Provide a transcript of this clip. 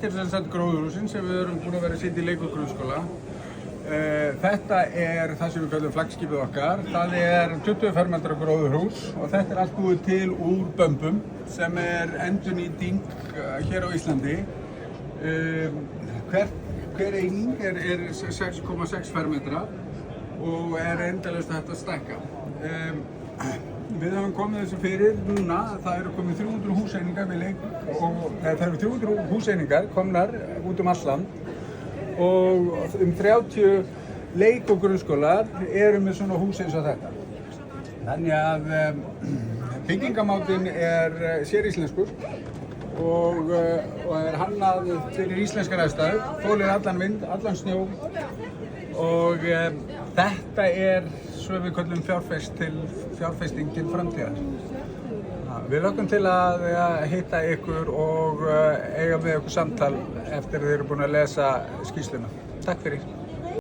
Þetta er sem sagt gróðurhúsin sem við erum búin að vera að sitja í leik- og grunnskóla. Þetta er það sem við kallum flaggskipið okkar. Það er 20 fermetra gróðurhús og þetta er allt búið til úr bömbum sem er endurnýting hér á Íslandi. Hver eining er 6,6 fermetra og er endalaust hægt að stækka. Við höfum komið þessu fyrir núna, það eru komið 300 húseiningar við leik og það eru 300 húseiningar komnar út allt land og 30 leik- og grunnskólar eru með svona hús eins og þetta. Þannig að byggingamátinn er séríslenskur og er hannað fyrir íslenskar aðstæður, þolir allan vind, allan snjó og þetta er svo við kallum fjárfesting til framtíðar. Við lögum til að hitta ykkur og eiga með ykkur samtal eftir að þið eru búin að lesa skýrsluna. Takk fyrir.